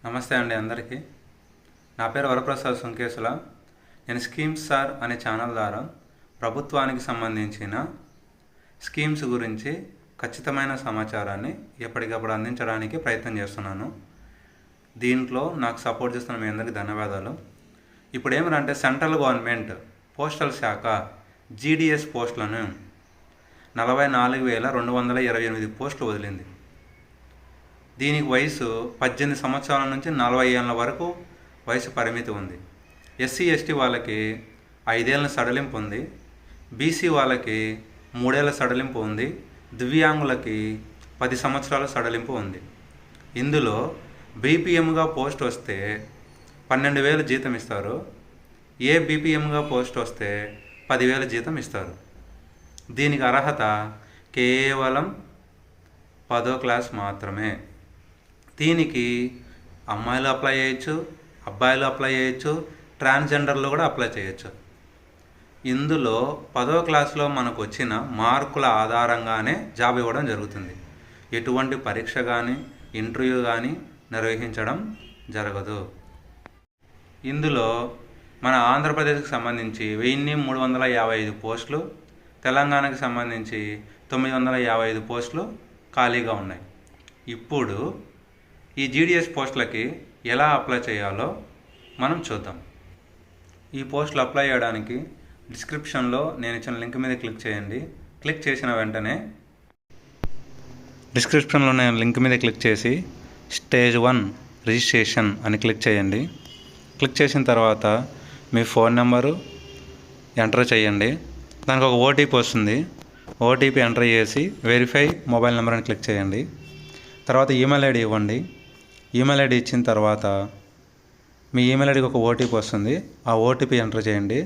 నమస్తే అండి అందరికీ. నా పేరు వరప్రసాద్ సుంకేసుల. నేను స్కీమ్స్ సార్ అనే ఛానల్ ద్వారా ప్రభుత్వానికి సంబంధించిన స్కీమ్స్ గురించి ఖచ్చితమైన సమాచారాన్ని ఎప్పటికప్పుడు అందించడానికి ప్రయత్నం చేస్తున్నాను. దీంట్లో నాకు సపోర్ట్ చేస్తున్న మీ అందరికీ ధన్యవాదాలు. ఇప్పుడు ఏమంటే సెంట్రల్ గవర్నమెంట్ పోస్టల్ శాఖ జీడిఎస్ పోస్టులను 44,228 పోస్టులు వదిలింది. దీనికి వయసు 18 సంవత్సరాల నుంచి 40 ఏళ్ళ వరకు వయసు పరిమితి ఉంది. ఎస్సీ ఎస్టీ వాళ్ళకి 5 ఏళ్ళ సడలింపు ఉంది. బీసీ వాళ్ళకి 3 ఏళ్ళ సడలింపు ఉంది. దివ్యాంగులకి 10 సంవత్సరాల సడలింపు ఉంది. ఇందులో బీపీఎంగా పోస్ట్ వస్తే 12,000 జీతం ఇస్తారు. ఏ బీపీఎంగా పోస్ట్ వస్తే 10,000 జీతం ఇస్తారు. దీనికి అర్హత కేవలం 10వ క్లాస్ మాత్రమే. దీనికి అమ్మాయిలు అప్లై చేయొచ్చు, అబ్బాయిలు అప్లై చేయొచ్చు, ట్రాన్స్జెండర్లు కూడా అప్లై చేయొచ్చు. ఇందులో 10వ క్లాస్లో మనకు వచ్చిన మార్కుల ఆధారంగానే జాబ్ ఇవ్వడం జరుగుతుంది. ఎటువంటి పరీక్ష కానీ ఇంటర్వ్యూ కానీ నిర్వహించడం జరగదు. ఇందులో మన ఆంధ్రప్రదేశ్కి సంబంధించి 1,355 పోస్టులు, తెలంగాణకు సంబంధించి 955 పోస్టులు ఖాళీగా ఉన్నాయి. ఇప్పుడు ఈ జీడిఎస్ పోస్టులకి ఎలా అప్లై చేయాలో మనం చూద్దాం. ఈ పోస్టులు అప్లై చేయడానికి డిస్క్రిప్షన్లో నేను ఇచ్చిన లింక్ మీద క్లిక్ చేయండి. క్లిక్ చేసిన వెంటనే డిస్క్రిప్షన్లో నేను లింక్ మీద క్లిక్ చేసి స్టేజ్ 1 రిజిస్ట్రేషన్ అని క్లిక్ చేయండి. క్లిక్ చేసిన తర్వాత మీ ఫోన్ నెంబరు ఎంటర్ చేయండి. దానికి ఒక ఓటీపీ వస్తుంది. ఓటీపీ ఎంటర్ చేసి వెరిఫై మొబైల్ నెంబర్ అని క్లిక్ చేయండి. తర్వాత ఈమెయిల్ ఐడి ఇవ్వండి. ఈమెయిల్ ఐడి ఇచ్చిన తర్వాత మీ ఈమెయిల్ ఐడికి ఒక ఓటీపీ వస్తుంది. ఆ ఓటీపీ ఎంటర్ చేయండి.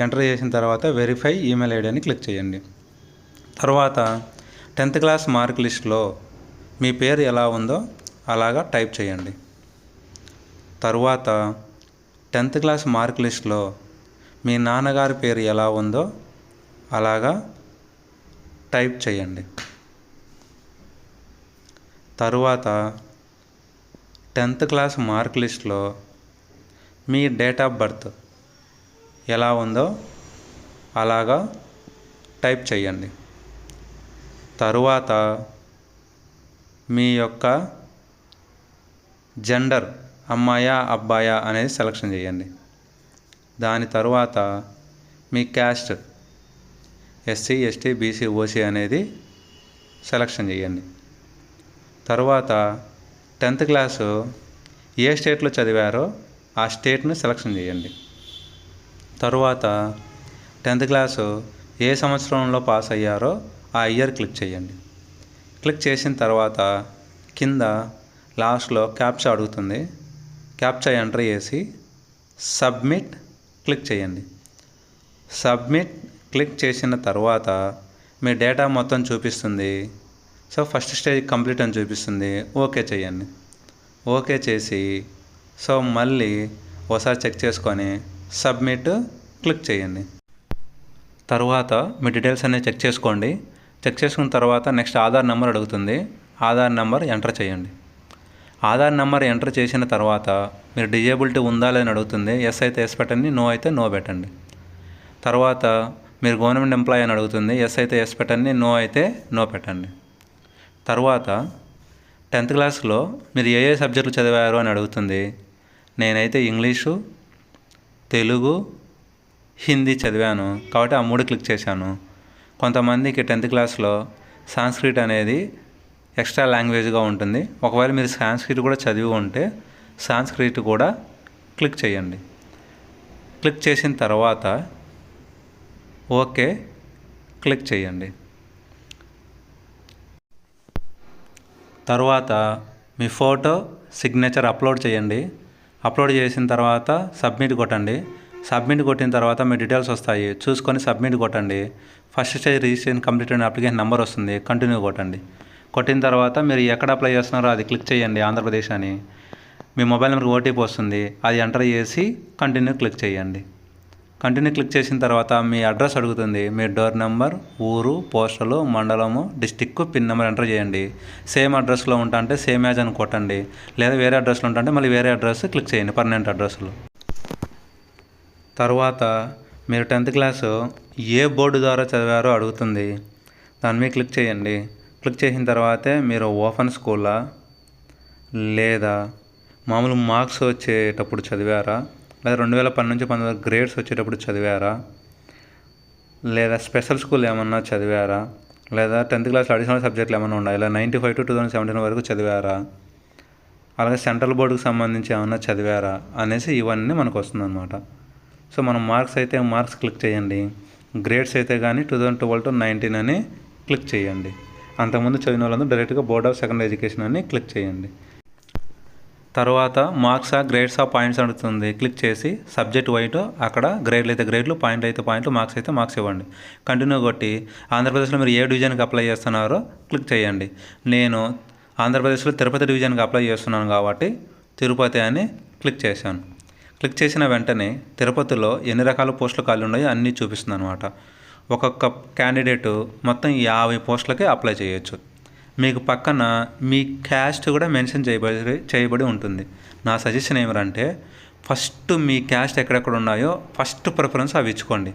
ఎంటర్ చేసిన తర్వాత వెరిఫై ఈమెయిల్ ఐడి అని క్లిక్ చేయండి. తర్వాత 10th క్లాస్ మార్క్ లిస్ట్లో మీ పేరు ఎలా ఉందో అలాగా టైప్ చేయండి. తర్వాత 10th క్లాస్ మార్క్ లిస్ట్లో మీ నాన్నగారి పేరు ఎలా ఉందో అలాగా టైప్ చేయండి. తరువాత 10th క్లాస్ మార్క్ లిస్ట్లో మీ డేట్ ఆఫ్ బర్త్ ఎలా ఉందో అలాగా టైప్ చేయండి. తరువాత మీ యొక్క జెండర్ అమ్మాయా అబ్బాయా అనేది సెలెక్షన్ చేయండి. దాని తరువాత మీ caste SC ST BC OC అనేది సెలెక్షన్ చేయండి. తరువాత 10th క్లాసు ఏ స్టేట్లో చదివారో ఆ స్టేట్ను సెలెక్షన్ చేయండి. తరువాత 10th క్లాసు ఏ సంవత్సరంలో పాస్ అయ్యారో ఆ ఇయర్ క్లిక్ చేయండి. క్లిక్ చేసిన తర్వాత కింద లాస్ట్లో క్యాప్చా అడుగుతుంది. క్యాప్చా ఎంటర్ చేసి సబ్మిట్ క్లిక్ చేయండి. సబ్మిట్ క్లిక్ చేసిన తర్వాత మీ డేటా మొత్తం చూపిస్తుంది. సో ఫస్ట్ స్టేజ్ కంప్లీట్ అని చూపిస్తుంది. ఓకే చేయండి. ఓకే చేసి సో మళ్ళీ ఒకసారి చెక్ చేసుకొని సబ్మిట్ క్లిక్ చేయండి. తర్వాత మీ డీటెయిల్స్ అనేవి చెక్ చేసుకోండి. చెక్ చేసుకున్న తర్వాత నెక్స్ట్ ఆధార్ నెంబర్ అడుగుతుంది. ఆధార్ నెంబర్ ఎంటర్ చేయండి. ఆధార్ నెంబర్ ఎంటర్ చేసిన తర్వాత మీరు డిజేబిలిటీ ఉందా లేదని అడుగుతుంది. ఎస్ అయితే ఎస్ పెట్టండి, నో అయితే నో పెట్టండి. తర్వాత మీరు గవర్నమెంట్ ఎంప్లాయీ అని అడుగుతుంది. ఎస్ అయితే ఎస్ పెట్టండి, నో అయితే నో పెట్టండి. తర్వాత 10th క్లాస్లో మీరు ఏ సబ్జెక్టులు చదివారు అని అడుగుతుంది. నేనైతే ఇంగ్లీషు, తెలుగు, హిందీ చదివాను కాబట్టి ఆ 3 క్లిక్ చేశాను. కొంతమందికి 10th క్లాస్లో సాంస్క్రిట్ అనేది ఎక్స్ట్రా లాంగ్వేజ్గా ఉంటుంది. ఒకవేళ మీరు సాంస్క్రిట్ కూడా చదివి ఉంటే సాంస్క్రిట్ కూడా క్లిక్ చేయండి. క్లిక్ చేసిన తర్వాత ఓకే క్లిక్ చేయండి. తర్వాత మీ ఫోటో సిగ్నేచర్ అప్లోడ్ చేయండి. అప్లోడ్ చేసిన తర్వాత సబ్మిట్ కొట్టండి. సబ్మిట్ కొట్టిన తర్వాత మీ డీటెయిల్స్ వస్తాయి. చూసుకొని సబ్మిట్ కొట్టండి. ఫస్ట్ స్టేజ్ రిజిస్ట్రేషన్ కంప్లీట్ అయిన అప్లికేషన్ నెంబర్ వస్తుంది. కంటిన్యూ కొట్టండి. కొట్టిన తర్వాత మీరు ఎక్కడ అప్లై చేస్తున్నారో అది క్లిక్ చేయండి. ఆంధ్రప్రదేశ్ అని మీ మొబైల్ నెంబర్కి ఓటీపీ వస్తుంది. అది ఎంటర్ చేసి కంటిన్యూ క్లిక్ చేయండి. కంటిన్యూ క్లిక్ చేసిన తర్వాత మీ అడ్రస్ అడుగుతుంది. మీ డోర్ నెంబర్, ఊరు, పోస్టలు, మండలము, డిస్టిక్, పిన్ నెంబర్ ఎంటర్ చేయండి. సేమ్ అడ్రస్లో ఉంటే సేమ్ యాజ్ అని కొట్టండి. లేదా వేరే అడ్రస్లో ఉంటే మళ్ళీ వేరే అడ్రస్ క్లిక్ చేయండి, పర్మనెంట్ అడ్రస్లో. తర్వాత మీరు 10th క్లాసు ఏ బోర్డు ద్వారా చదివారో అడుగుతుంది. దాని మీద క్లిక్ చేయండి. క్లిక్ చేసిన తర్వాతే మీరు ఓపెన్ స్కూలా లేదా మామూలు మార్క్స్ వచ్చేటప్పుడు చదివారా, లేదా 2012 నుంచి 2019 గ్రేడ్స్ వచ్చేటప్పుడు చదివారా, లేదా స్పెషల్ స్కూల్ ఏమన్నా చదివారా, లేదా 10th క్లాస్లో అడిషనల్ సబ్జెక్టులు ఏమైనా ఉన్నాయి, ఇలా 95 to 2017 వరకు చదివారా, అలాగే సెంట్రల్ బోర్డుకి సంబంధించి ఏమన్నా చదివారా అనేసి ఇవన్నీ మనకు వస్తుందన్నమాట. సో మనం మార్క్స్ అయితే మార్క్స్ క్లిక్ చేయండి. గ్రేడ్స్ అయితే కానీ 2012 to 19 అని క్లిక్ చేయండి. అంతకుముందు చదివిన వాళ్ళందరూ డైరెక్ట్గా బోర్డ్ ఆఫ్ సెకండరీ ఎడ్యుకేషన్ అని క్లిక్ చేయండి. తర్వాత మార్క్సా, గ్రేడ్సా, పాయింట్స్ అడుగుతుంది. క్లిక్ చేసి సబ్జెక్ట్ వైట్ అక్కడ గ్రేడ్లు అయితే గ్రేడ్లు, పాయింట్లు అయితే పాయింట్లు, మార్క్స్ అయితే మార్క్స్ ఇవ్వండి. కంటిన్యూ కొట్టి ఆంధ్రప్రదేశ్లో మీరు ఏ డివిజన్కి అప్లై చేస్తున్నారో క్లిక్ చేయండి. నేను ఆంధ్రప్రదేశ్లో తిరుపతి డివిజన్కి అప్లై చేస్తున్నాను కాబట్టి తిరుపతి అని క్లిక్ చేశాను. క్లిక్ చేసిన వెంటనే తిరుపతిలో ఎన్ని రకాల పోస్టులు ఖాళీ ఉన్నాయో అన్నీ చూపిస్తుంది అనమాట. ఒక్కొక్క క్యాండిడేటు మొత్తం 50 పోస్టులకి అప్లై చేయొచ్చు. మీకు పక్కన మీ క్యాస్ట్ కూడా మెన్షన్ చేయబడి ఉంటుంది. నా సజెషన్ ఏమిటంటే ఫస్ట్ మీ క్యాస్ట్ ఎక్కడెక్కడ ఉన్నాయో ఫస్ట్ ప్రిఫరెన్స్ అవి ఇచ్చుకోండి.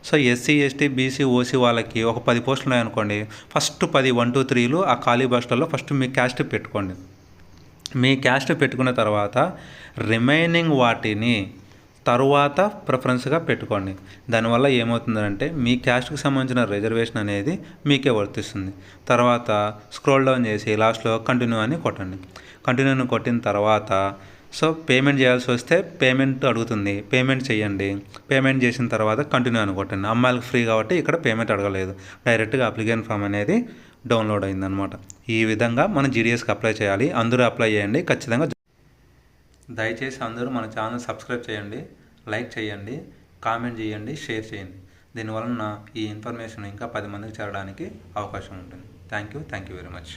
So SC, ST, BC, OC వాళ్ళకి ఒక 10 పోస్టులు ఉన్నాయనుకోండి, ఫస్ట్ 10 1 2 3లు ఆ ఖాళీ బస్టులలో ఫస్ట్ మీ క్యాస్ట్ పెట్టుకోండి. మీ క్యాస్ట్ పెట్టుకున్న తర్వాత రిమైనింగ్ వాటిని తరువాత ప్రిఫరెన్స్గా పెట్టుకోండి. దానివల్ల ఏమవుతుందంటే మీ క్యాస్ట్కి సంబంధించిన రిజర్వేషన్ అనేది మీకే వర్తిస్తుంది. తర్వాత స్క్రోల్ డౌన్ చేసి లాస్ట్లో కంటిన్యూ అని కొట్టండి. కంటిన్యూని కొట్టిన తర్వాత సో పేమెంట్ చేయాల్సి వస్తే పేమెంట్ అడుగుతుంది, పేమెంట్ చేయండి. పేమెంట్ చేసిన తర్వాత కంటిన్యూ అని కొట్టండి. అమ్మాయిలకు ఫ్రీ కాబట్టి ఇక్కడ పేమెంట్ అడగలేదు, డైరెక్ట్గా అప్లికేషన్ ఫామ్ అనేది డౌన్లోడ్ అయిందనమాట. ఈ విధంగా మనం జీడీఎస్కి అప్లై చేయాలి. అందరూ అప్లై చేయండి ఖచ్చితంగా. దయచేసి అందరూ మన ఛానల్ సబ్స్క్రైబ్ చేయండి, లైక్ చేయండి, కామెంట్ చేయండి, షేర్ చేయండి. దీనివలన ఈ ఇన్ఫర్మేషన్ ఇంకా 10 మందికి చేరడానికి అవకాశం ఉంటుంది. Thank you very much.